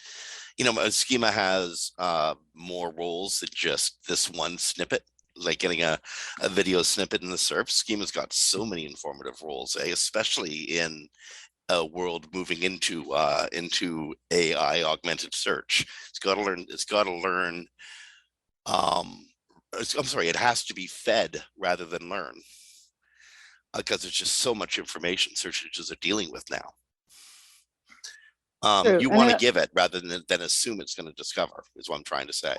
a schema has more roles than just this one snippet. Like getting a video snippet in the SERP, schema's got so many informative roles, especially in a world moving into AI augmented search. It's got to learn. It's got to learn. I'm sorry. It has to be fed rather than learn because there's just so much information search engines are dealing with now. True. You want to give it rather than assume it's going to discover, is what I'm trying to say.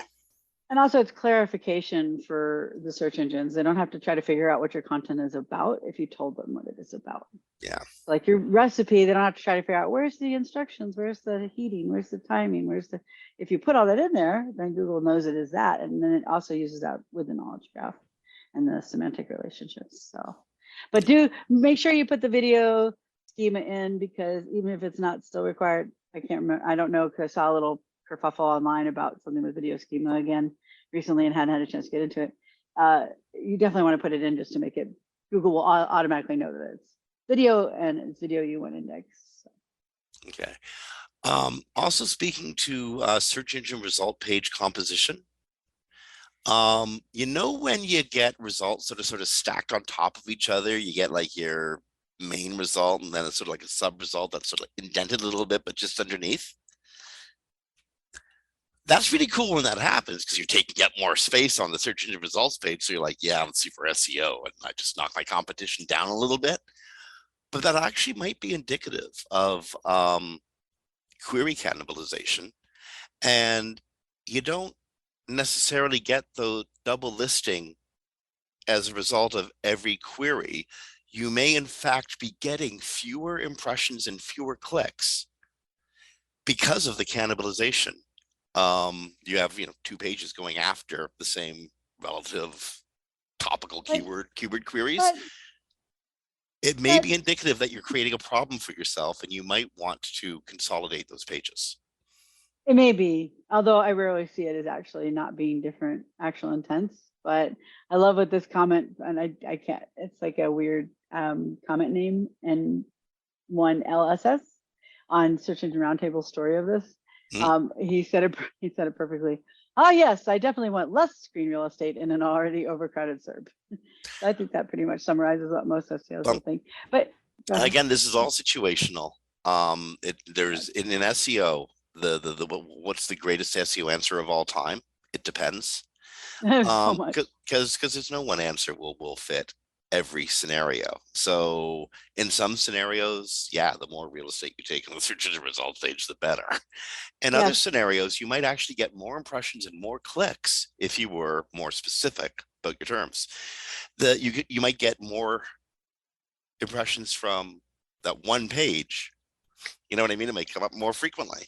And also it's clarification for the search engines. They don't have to try to figure out what your content is about if you told them what it is about. Yeah. Like your recipe, they don't have to try to figure out where's the instructions, where's the heating, where's the timing, if you put all that in there, then Google knows it is that. And then it also uses that with the knowledge graph and the semantic relationships. So, but do make sure you put the video schema in, because even if it's not still required, I can't remember. I don't know, because I saw a little kerfuffle online about something with video schema again recently and hadn't had a chance to get into it. You definitely want to put it in just to make it, Google will automatically know that it's video and it's video U1 index. So. Okay. Also speaking to search engine result page composition, when you get results that are sort of stacked on top of each other, you get like your main result and then it's sort of like a sub result that's sort of indented a little bit, but just underneath. That's really cool when that happens because you're taking up more space on the search engine results page. So you're like, yeah, let's see for SEO. And I just knock my competition down a little bit. But that actually might be indicative of query cannibalization. And you don't necessarily get the double listing as a result of every query. You may, in fact, be getting fewer impressions and fewer clicks because of the cannibalization. You have 2 pages going after the same relative topical keyword queries. It may be indicative that you're creating a problem for yourself and you might want to consolidate those pages. It may be, although I rarely see it as actually not being different actual intents. But I love what this comment, and I can't, it's like a weird comment name, and one LSS on Search Engine Roundtable story of this. He said it perfectly. Oh yes, I definitely want less screen real estate in an already overcrowded SERP. I think that pretty much summarizes what most SEOs will think. But again, this is all situational. There's in SEO, what's the greatest SEO answer of all time? It depends. So much. Because there's no one answer will fit every scenario. So in some scenarios, yeah, the more real estate you take on the search engine results page, the better. In other scenarios, you might actually get more impressions and more clicks if you were more specific your terms. You might get more impressions from that one page. You know what I mean? It might come up more frequently.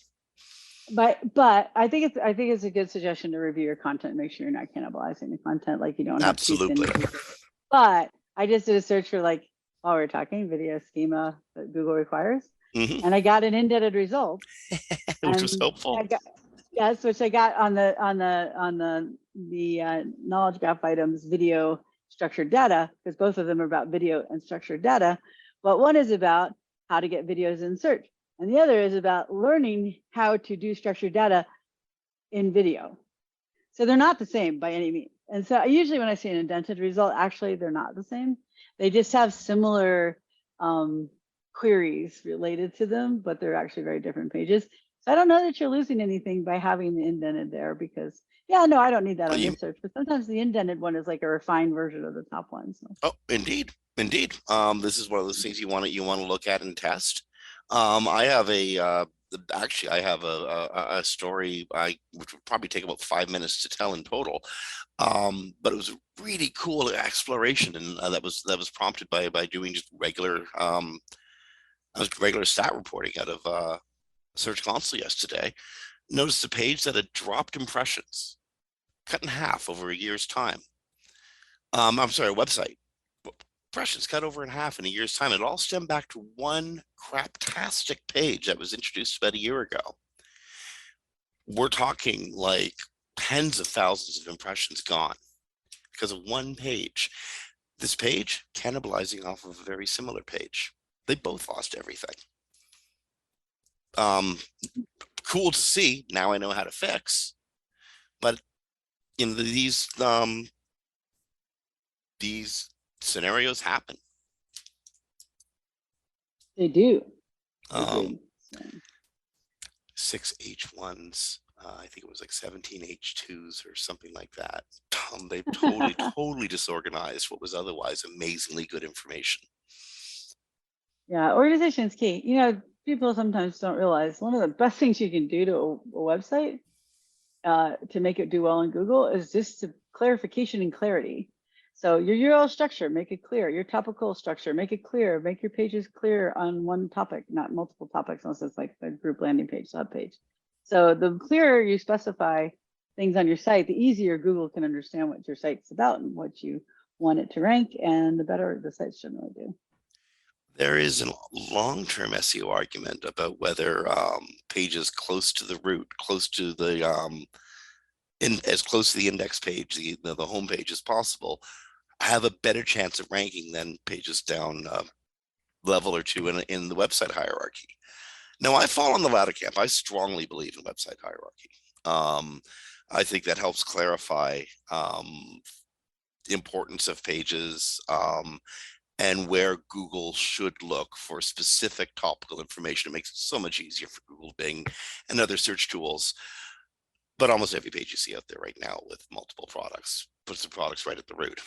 But I think it's a good suggestion to review your content, make sure you're not cannibalizing the content, like you don't have too thin Absolutely. pages. But I just did a search for, like, while we were talking, video schema that Google requires, Mhm. and I got an indented result. Which was And helpful. yes, which I got on the knowledge graph items video structured data, because both of them are about video and structured data. But one is about how to get videos in search, and the other is about learning how to do structured data in video. So they're not the same by any means. And so usually when I see an indented result, actually they're not the same. They just have similar queries related to them, but they're actually very different pages. So I don't know that you're losing anything by having the indented there, because yeah, no, I don't need that on this search, but sometimes the indented one is like a refined version of the top one. So. Oh, indeed. This is one of those things you want to look at and test. I have a story which would probably take about 5 minutes to tell in total. But it was a really cool exploration, and that was prompted by doing just regular stat reporting out of Search Console yesterday. Noticed a page that had dropped impressions, cut in half over a year's time. I'm sorry, a website. Impressions cut over in half in a year's time. It all stemmed back to one craptastic page that was introduced about a year ago. We're talking like tens of thousands of impressions gone because of one page. This page cannibalizing off of a very similar page. They both lost everything. Cool to see. Now I know how to fix. But in these scenarios happen. They do. 6 H1s. I think it was like 17 H2s or something like that. They've totally disorganized what was otherwise amazingly good information. Yeah, organization is key. You know, people sometimes don't realize one of the best things you can do to a website to make it do well in Google is just clarification and clarity. So your URL structure, make it clear. Your topical structure, make it clear. Make your pages clear on one topic, not multiple topics, unless it's like the group landing page, sub page. So the clearer you specify things on your site, the easier Google can understand what your site's about and what you want it to rank, and the better the site's generally do. There is a long-term SEO argument about whether pages close to the root, close to the as close to the index page, the home page as possible, have a better chance of ranking than pages down a level or two in the website hierarchy. Now, I fall on the latter camp. I strongly believe in website hierarchy. I think that helps clarify the importance of pages and where Google should look for specific topical information. It makes it so much easier for Google, Bing, and other search tools. But almost every page you see out there right now with multiple products puts the products right at the root.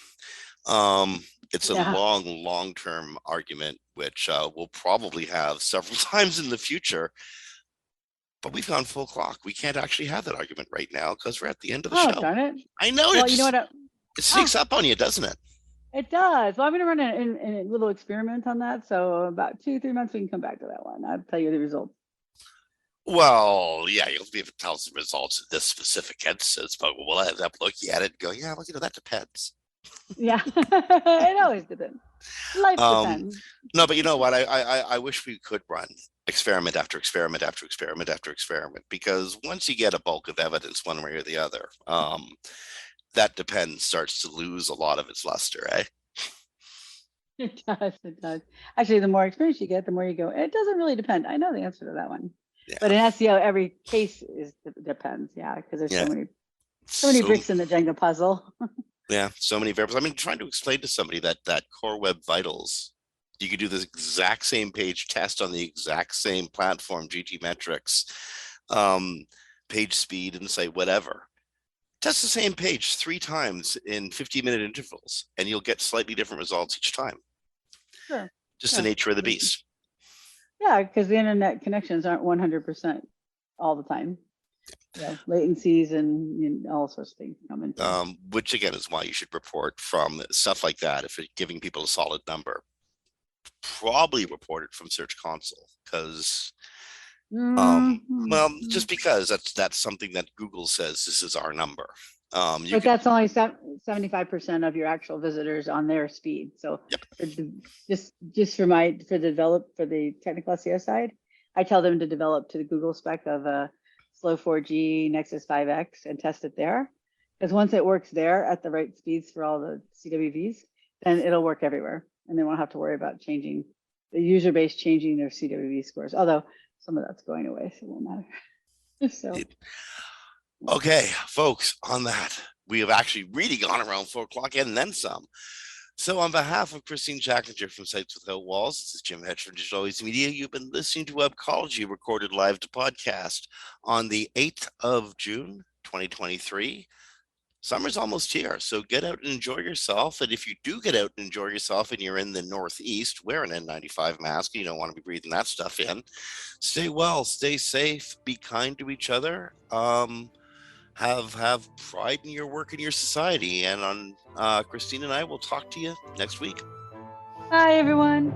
It's a long-term argument, which we'll probably have several times in the future. But we've gone full clock. We can't actually have that argument right now because we're at the end of the show. Darn it. I know. Well, you know what? It sneaks up on you, doesn't it? It does. Well, I'm going to run a little experiment on that. So about 2-3 months, we can come back to that one. I'll tell you the results. Well, yeah, you'll be able to tell us the results of this specific instance, but we'll end up looking at it and go, yeah, well, that depends. Yeah, it always depends. Life depends. No, but you know what? I wish we could run experiment after experiment after experiment after experiment, because once you get a bulk of evidence one way or the other, that depends starts to lose a lot of its luster, eh? It does. Actually, the more experience you get, the more you go, it doesn't really depend. I know the answer to that one. Yeah. But in SEO, every case depends, yeah, because there's so many bricks in the Jenga puzzle. Yeah, so many variables. I mean, trying to explain to somebody that Core Web Vitals, you could do the exact same page test on the exact same platform, GT metrics, page speed, and say whatever. Test the same page 3 times in 15-minute intervals, and you'll get slightly different results each time. Sure. Just the nature of the beast. Yeah, because the internet connections aren't 100% all the time. latencies and all sorts of things come into. Which again is why you should report from stuff like that. If you're giving people a solid number, probably report it from Search Console, because just because that's something that Google says this is our number. But that's only 75% of your actual visitors on their speed. So just for the technical SEO side, I tell them to develop to the Google spec of a slow 4G Nexus 5X and test it there. Because once it works there at the right speeds for all the CWVs, then it'll work everywhere. And they won't have to worry about changing the user base, changing their CWV scores. Although some of that's going away, so it won't matter. So. Okay, folks, on that, we have actually really gone around 4 o'clock and then some. So on behalf of Kristine Schackinger from Sites Without Walls, this is Jim Hedger from Digital Always Media. You've been listening to Webcology, recorded live to podcast on the 8th of June, 2023. Summer's almost here, so get out and enjoy yourself. And if you do get out and enjoy yourself and you're in the Northeast, wear an N95 mask. You don't want to be breathing that stuff in. Stay well, stay safe, be kind to each other. Have pride in your work and your society. And on Kristine and I will talk to you next week. Bye, everyone.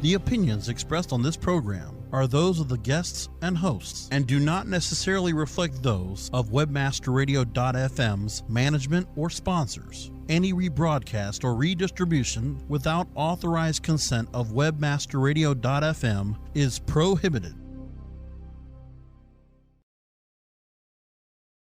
The opinions expressed on this program are those of the guests and hosts and do not necessarily reflect those of webmasterradio.fm's management or sponsors. Any rebroadcast or redistribution without authorized consent of webmasterradio.fm is prohibited.